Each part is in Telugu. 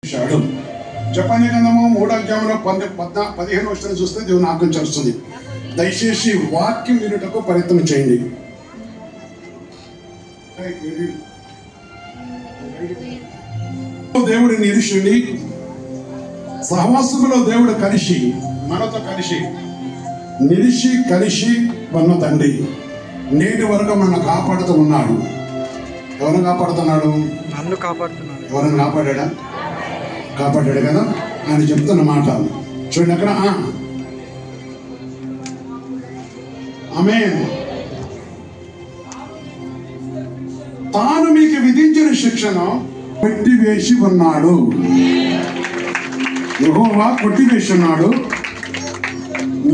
చెప్పండి గ్రంథము 3వ అధ్యాయంలో 15వ వచనం చూస్తే దేవుని ఆజ్ఞ చేస్తుంది. దయచేసి వాక్యం వినుటకు ప్రయత్నం చేయండి. దేవుడి నిరీక్షుని సహవాసములో దేవుడు కలిసి మనతో కలిసి కలిసి మన తండ్రి నేటి వరకు మన కాపాడుతూ ఉన్నాడు. ఎవరిని కాపాడుతున్నాడు? నన్ను కాపాడుతున్నాడు. ఎవరిని కాపాడా? కాపాడాడు కదా. ఆయన చెప్తున్న మాట చూడండి అక్కడ. ఆమేన్. తాను మీకు విధించిన శిక్షను కొట్టివేసి ఉన్నాడు. యెహోవా కొట్టివేసి ఉన్నాడు.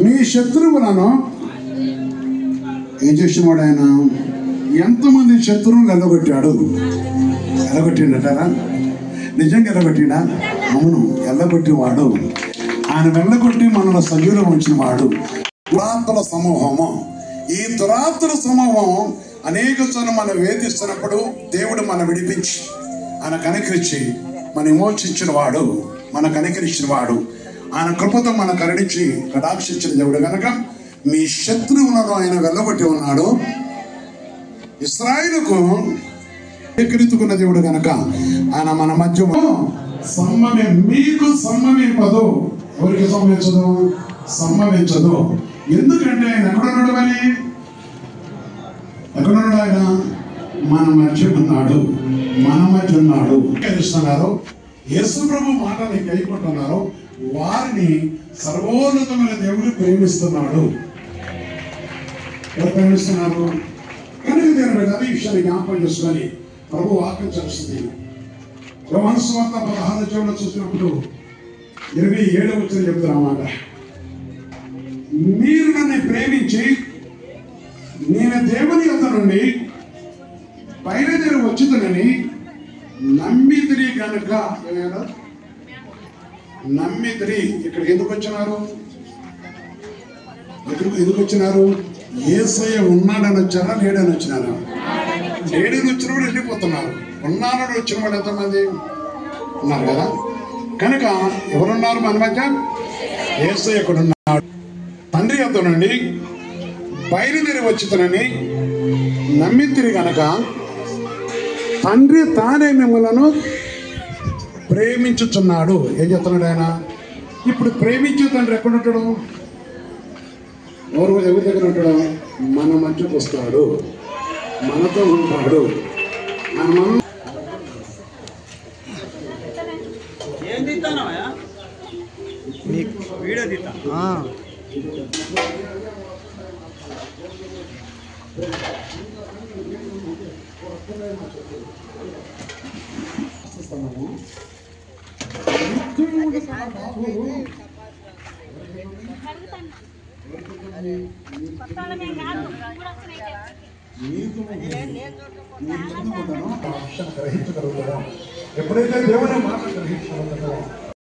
మీ శత్రువులను ఏం చేసినవాడు ఆయన? ఎంతమంది శత్రువులు ఎల్లగొట్టాడు? ఎల్లగొట్టిండటారా? నిజంగా ఎల్లగొట్టిడా? అవును, ఎల్లగొట్టివాడు. ఆయన వెళ్ళగొట్టి మనల్ని సజీవులో ఉంచిన వాడు. దురాత్మల సమూహము. ఈ దురాత్మల సమూహం అనేక సార్లు మనం వేధిస్తున్నప్పుడు దేవుడు మనం విడిపించి ఆయన కనికరించి మన విమోచించిన వాడు, మన కనికరించిన వాడు. ఆయన కృపతో మన కరుణించి కటాక్షించిన దేవుడు కనుక మీ శత్రువులను ఆయన వెళ్ళగొట్టి ఉన్నాడు. ఇశ్రాయేలుకు ఏకరీతుకున్న దేవుడు కనుక ఆయన మన మధ్య మీకు సంభవింపదు. ఎవరికి సంభవించదు? సంభవించదు. ఎందుకంటే ఆయన ఎక్కడున్నాడు? మరి ఎక్కడున్నాడు? ఆయన మన మధ్య ఉన్నాడు. మన మధ్య ఉన్నాడు. ఇస్తున్నారు యేసు ప్రభు మాటని కైకుంటున్నారు. వారిని సర్వోన్నతమైన దేవుడు ప్రేమిస్తున్నాడు. ఎవరు ప్రేమిస్తున్నారు? కనుక దేవుడు కదా ఈ విషయాన్ని జ్ఞాపకం చేసుకొని ప్రభు వాక్యం చేస్తుంది. యోహాను సువార్త 16వ అధ్యాయంలో చూసినప్పుడు 27వ వచనం చెప్తున్నమాట. మీరు నన్ను ప్రేమించి నేను దేవుని యొద్ద నుండి బయలుదేరి వచ్చుదనని నమ్మితిరి కనుక. నమ్మితిరి. ఇక్కడికి ఎందుకు వచ్చినారు? ఇక్కడికి ఎందుకు వచ్చినారు? యేసయ్య ఉన్నాడని వచ్చారా? లేడని వచ్చినారా? లేడని వచ్చిన వాడు వెళ్ళిపోతున్నారు. ఉన్నాడని వచ్చిన వాడు ఎంతమంది ఉన్నారు కదా. కనుక ఎవరున్నారు మన మధ్య? యేసయ్య ఇక్కడ ఉన్నాడు. తండ్రి యొద్ద నుండి బయలుదేరి వచ్చుతనని నమ్మితిరి కనుక తండ్రి తానే మిమ్మలను ప్రేమించుచున్నాడు. ఏం చెప్తున్నాడు ఆయన? ఇప్పుడు ప్రేమించే తండ్రి ఎక్కడుంటాడు? ఎవరి దగ్గర ఉంటాడు? మన మధ్యకు వస్తాడు, మనతో ఉంటాడు. ఎప్పుడైతే దేవుని మాట గ్రహించగలుగుతారో